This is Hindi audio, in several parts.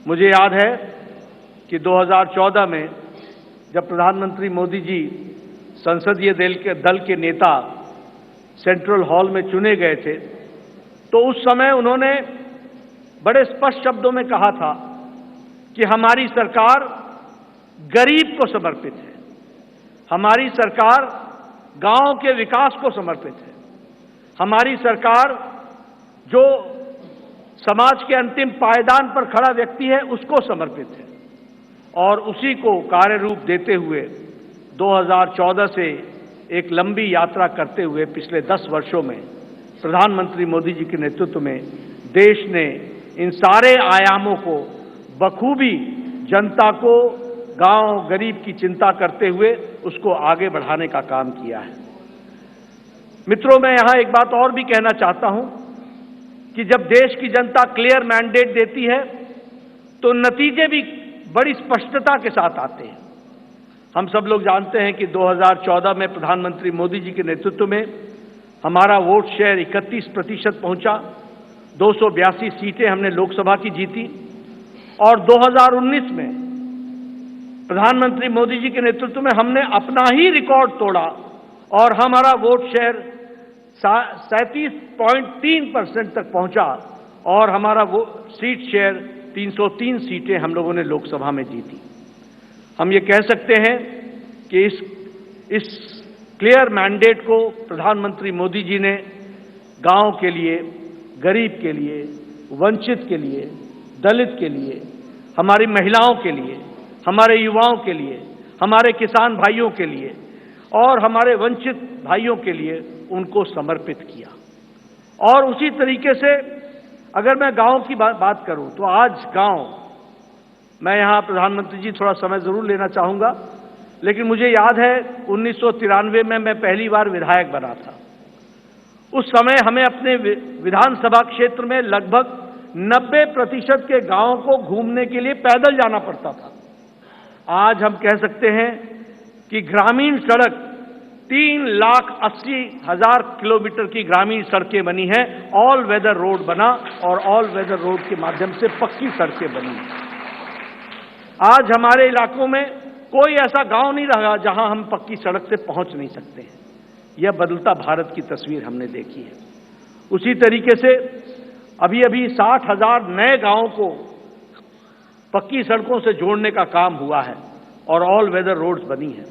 मुझे याद है कि 2014 में जब प्रधानमंत्री मोदी जी संसदीय दल के नेता सेंट्रल हॉल में चुने गए थे, तो उस समय उन्होंने बड़े स्पष्ट शब्दों में कहा था कि हमारी सरकार गरीब को समर्पित है, हमारी सरकार गांव के विकास को समर्पित है, हमारी सरकार जो समाज के अंतिम पायदान पर खड़ा व्यक्ति है उसको समर्पित है। और उसी को कार्य रूप देते हुए 2014 से एक लंबी यात्रा करते हुए पिछले 10 वर्षों में प्रधानमंत्री मोदी जी के नेतृत्व में देश ने इन सारे आयामों को बखूबी जनता को, गांव गरीब की चिंता करते हुए उसको आगे बढ़ाने का काम किया है। मित्रों, मैं यहां एक बात और भी कहना चाहता हूं कि जब देश की जनता क्लियर मैंडेट देती है तो नतीजे भी बड़ी स्पष्टता के साथ आते हैं। हम सब लोग जानते हैं कि 2014 में प्रधानमंत्री मोदी जी के नेतृत्व में हमारा वोट शेयर 31% पहुंचा, 282 सीटें हमने लोकसभा की जीती। और 2019 में प्रधानमंत्री मोदी जी के नेतृत्व में हमने अपना ही रिकॉर्ड तोड़ा और हमारा वोट शेयर 37.3% तक पहुंचा और हमारा वो सीट शेयर 303 सीटें हम लोगों ने लोकसभा में जीती। हम ये कह सकते हैं कि इस क्लियर मैंडेट को प्रधानमंत्री मोदी जी ने गांव के लिए, गरीब के लिए, वंचित के लिए, दलित के लिए, हमारी महिलाओं के लिए, हमारे युवाओं के लिए, हमारे किसान भाइयों के लिए और हमारे वंचित भाइयों के लिए उनको समर्पित किया। और उसी तरीके से अगर मैं गांव की बात करूं तो आज गांव, मैं यहां प्रधानमंत्री जी थोड़ा समय जरूर लेना चाहूंगा, लेकिन मुझे याद है 1993 में मैं पहली बार विधायक बना था। उस समय हमें अपने विधानसभा क्षेत्र में लगभग 90% के गांवों को घूमने के लिए पैदल जाना पड़ता था। आज हम कह सकते हैं कि ग्रामीण सड़क 3,80,000 किलोमीटर की ग्रामीण सड़कें बनी हैं, ऑल वेदर रोड बना और ऑल वेदर रोड के माध्यम से पक्की सड़कें बनी हैं। आज हमारे इलाकों में कोई ऐसा गांव नहीं रहा जहां हम पक्की सड़क से पहुंच नहीं सकते हैं। यह बदलता भारत की तस्वीर हमने देखी है। उसी तरीके से अभी 60,000 नए गांवों को पक्की सड़कों से जोड़ने का काम हुआ है और ऑल वेदर रोड्स बनी हैं।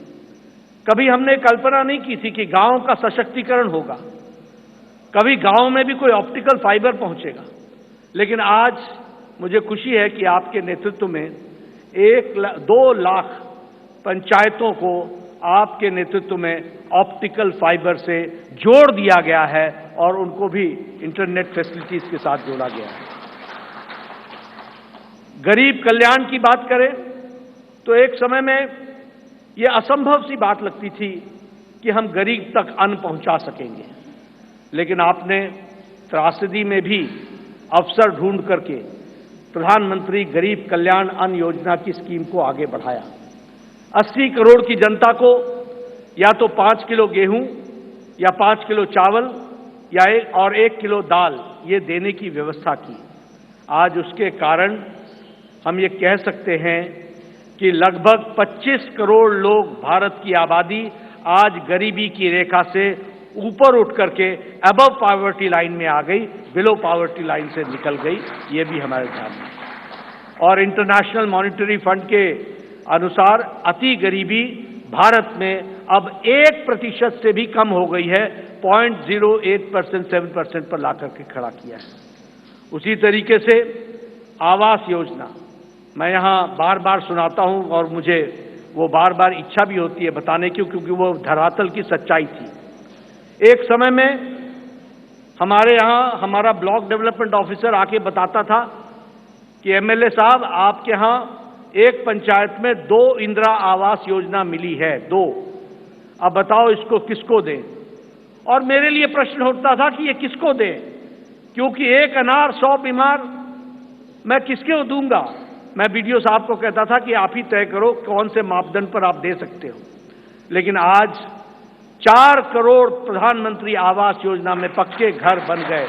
कभी हमने कल्पना नहीं की थी कि गांव का सशक्तिकरण होगा, कभी गांव में भी कोई ऑप्टिकल फाइबर पहुंचेगा, लेकिन आज मुझे खुशी है कि आपके नेतृत्व में 2 लाख पंचायतों को आपके नेतृत्व में ऑप्टिकल फाइबर से जोड़ दिया गया है और उनको भी इंटरनेट फैसिलिटीज के साथ जोड़ा गया है। गरीब कल्याण की बात करें तो एक समय में यह असंभव सी बात लगती थी कि हम गरीब तक अन्न पहुंचा सकेंगे, लेकिन आपने त्रासदी में भी अवसर ढूंढ करके प्रधानमंत्री गरीब कल्याण अन्न योजना की स्कीम को आगे बढ़ाया। 80 करोड़ की जनता को या तो 5 किलो गेहूं या 5 किलो चावल या 1 किलो दाल ये देने की व्यवस्था की। आज उसके कारण हम ये कह सकते हैं कि लगभग 25 करोड़ लोग, भारत की आबादी आज गरीबी की रेखा से ऊपर उठ करके अबव पॉवर्टी लाइन में आ गई, बिलो पॉवर्टी लाइन से निकल गई। ये भी हमारे ध्यान में। और इंटरनेशनल मॉनिटरी फंड के अनुसार अति गरीबी भारत में अब 1% से भी कम हो गई है, 0.08%, 7% पर लाकर के खड़ा किया है। उसी तरीके से आवास योजना मैं यहां बार बार सुनाता हूं और मुझे वो बार बार इच्छा भी होती है बताने की, क्योंकि वो धरातल की सच्चाई थी। एक समय में हमारे यहां हमारा ब्लॉक डेवलपमेंट ऑफिसर आके बताता था कि एमएलए साहब, आपके यहां एक पंचायत में 2 इंदिरा आवास योजना मिली है, 2। अब बताओ इसको किसको दें? और मेरे लिए प्रश्न उठता था कि ये किसको दें, क्योंकि एक अनार 100 बीमार मैं किसको दूंगा? मैं बीडीओ साहब को कहता था कि आप ही तय करो कौन से मापदंड पर आप दे सकते हो। लेकिन आज 4 करोड़ प्रधानमंत्री आवास योजना में पक्के घर बन गए।